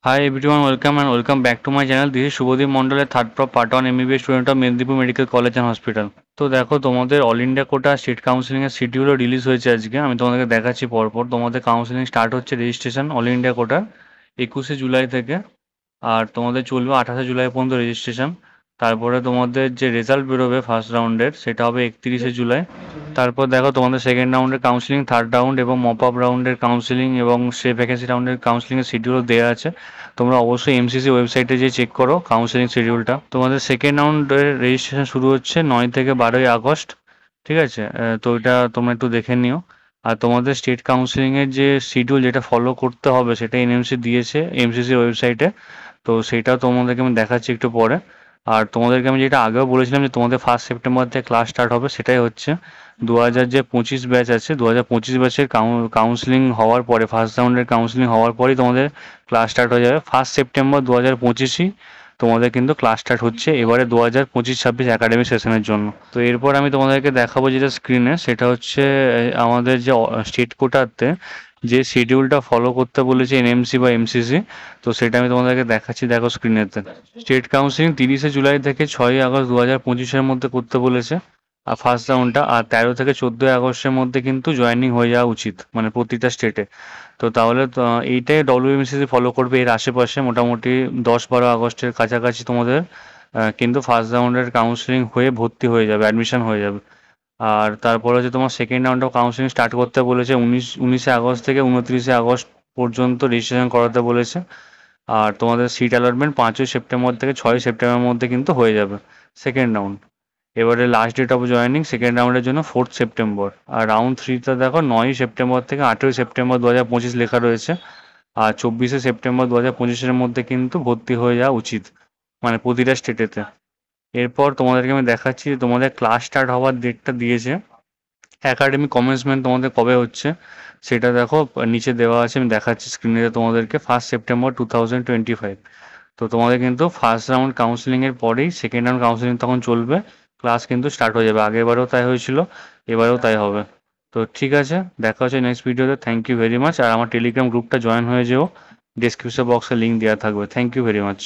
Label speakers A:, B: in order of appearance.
A: Hi everyone, welcome and welcome back to my channel. This is Shubhodip Mondal, a third prop part on MBBS student of Medipur Medical College and Hospital. তো দেখো তোমাদের all India quota state counselling এর শিডিউলও release হয়েছে আজকে। আমি তোমাদেরকে দেখাচ্ছি পরপর। তোমাদের কাউন্সিলিং স্টার্ট হচ্ছে রেজিস্ট্রেশন অল ইন্ডিয়া কোটার 21শে জুলাই থেকে। আর তোমাদের চলবে 28শে জুলাই পর্যন্ত রেজিস্ট্রেশন। তারপরে তোমাদের যে রেজাল্ট বেরোবে ফার্স্ট রাউন্ডের সেটা হবে 31শে জুলাই। তারপর দেখো তোমাদের সেকেন্ড রাউন্ডের কাউন্সিলিং, থার্ড রাউন্ড এবং মপ আপ রাউন্ডের কাউন্সিলিং এবং সে ভ্যাকেন্সি রাউন্ডের কাউন্সিলিংয়ের শিডিউল দেওয়া আছে। তোমরা অবশ্যই এমসিসি ওয়েবসাইটে যেয়ে চেক করো কাউন্সিলিং শিডিউলটা। তোমাদের সেকেন্ড রাউন্ডের রেজিস্ট্রেশন শুরু হচ্ছে 9 থেকে 12ই আগস্ট। ঠিক আছে, তো এটা তোমরা একটু দেখে নিও। আর তোমাদের স্টেট কাউন্সিলিংয়ের যে শিডিউল যেটা ফলো করতে হবে সেটা এনএমসি দিয়েছে এমসিসি ওয়েবসাইটে। তো সেটাও তোমাদেরকে আমি দেখাচ্ছি একটু পরে। আর তোমাদেরকে আমি যেটা আগেও বলেছিলাম যে তোমাদের 1 সেপ্টেম্বর থেকে ক্লাস স্টার্ট হবে, সেটাই হচ্ছে 2025 ব্যাচ আছে। 2025 ব্যাচের কাউন্সিলিং হওয়ার পরে, ফার্স্ট রাউন্ডের কাউন্সিলিং হওয়ার পরেই তোমাদের ক্লাস স্টার্ট হয়ে যাবে। 1 সেপ্টেম্বর 2025ই তোমাদের কিন্তু ক্লাস স্টার্ট হচ্ছে এবারে 2025-26 একাডেমিক সেশনের জন্য। তো এরপর আমি তোমাদেরকে দেখাবো যেটা স্ক্রিনে, সেটা হচ্ছে আমাদের যে স্টেট কোটাতে যে শিডিউলটা ফলো করতে বলেছে এনএমসি বা এমসিসি। তো সেটা আমি তোমাদেরকে দেখাচ্ছি, দেখো স্ক্রিনেতে। স্টেট কাউন্সিলিং 30শে জুলাই থেকে 6ই আগস্ট 2025-এর মধ্যে করতে বলেছে আর ফার্স্ট রাউন্ডটা। আর 13 থেকে 14ই আগস্টের মধ্যে কিন্তু জয়েনিং হয়ে যাওয়া উচিত, মানে প্রতিটা স্টেটে। তো তাহলে তো এইটাই ডব্লিউবিসিসি ফলো করবে। এর আশেপাশে মোটামুটি 10-12 আগস্টের কাছাকাছি তোমাদের কিন্তু ফার্স্ট রাউন্ডের কাউন্সিলিং হয়ে ভর্তি হয়ে যাবে, অ্যাডমিশন হয়ে যাবে। আর তারপরে হচ্ছে তোমার second round of counselling start করতে বলেছে 19শে আগস্ট থেকে 29শে আগস্ট পর্যন্ত রেজিস্ট্রেশন করাতে বলেছে। আর তোমাদের সিট অ্যালটমেন্ট 5ই সেপ্টেম্বর থেকে 6ই সেপ্টেম্বরের মধ্যে কিন্তু হয়ে যাবে সেকেন্ড রাউন্ড। এবারে last date of joining second রাউন্ডের জন্য 4th সেপ্টেম্বর। আর রাউন্ড থ্রিতে দেখো 9ই সেপ্টেম্বর থেকে 8ই সেপ্টেম্বর 2025 লেখা রয়েছে। আর 24শে সেপ্টেম্বর 2025-এর মধ্যে কিন্তু ভর্তি হয়ে যাওয়া উচিত, মানে প্রতিটা স্টেটেতে। এরপর তোমাদেরকে আমি দেখাচ্ছি যে তোমাদের ক্লাস স্টার্ট হওয়ার ডেটটা দিয়েছে। একাডেমিক কমেন্সমেন্ট তোমাদের কবে হচ্ছে সেটা দেখো নিচে দেওয়া আছে, আমি দেখাচ্ছি স্ক্রিনে তোমাদেরকে। 1 সেপ্টেম্বর 2025। তো তোমাদের কিন্তু ফার্স্ট রাউন্ড কাউন্সিলিংয়ের পরেই সেকেন্ড রাউন্ড কাউন্সিলিং তখন চলবে। ক্লাস কিন্তু স্টার্ট হয়ে যাবে, আগেরবারেও তাই হয়েছিল, এবারেও তাই হবে। তো ঠিক আছে, দেখা হচ্ছে নেক্সট ভিডিওতে। Thank you very much. আর আমার টেলিগ্রাম গ্রুপটা জয়েন হয়ে যেও, ডিসক্রিপশন বক্সে লিঙ্ক দেওয়া থাকবে। Thank you very much.